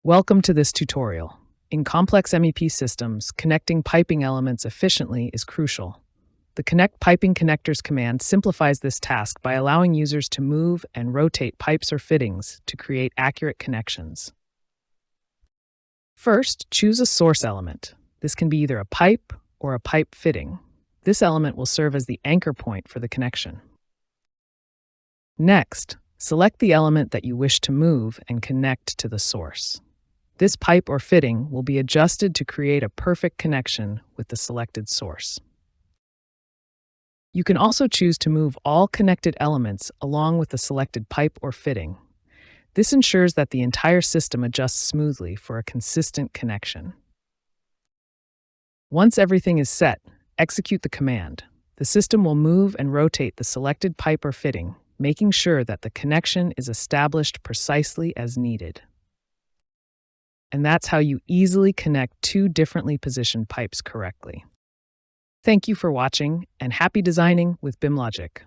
Welcome to this tutorial. In complex MEP systems, connecting piping elements efficiently is crucial. The Connect Piping Connectors command simplifies this task by allowing users to move and rotate pipes or fittings to create accurate connections. First, choose a source element. This can be either a pipe or a pipe fitting. This element will serve as the anchor point for the connection. Next, select the element that you wish to move and connect to the source. This pipe or fitting will be adjusted to create a perfect connection with the selected source. You can also choose to move all connected elements along with the selected pipe or fitting. This ensures that the entire system adjusts smoothly for a consistent connection. Once everything is set, execute the command. The system will move and rotate the selected pipe or fitting, making sure that the connection is established precisely as needed. And that's how you easily connect two differently positioned pipes correctly. Thank you for watching, and happy designing with BIMLOGIQ.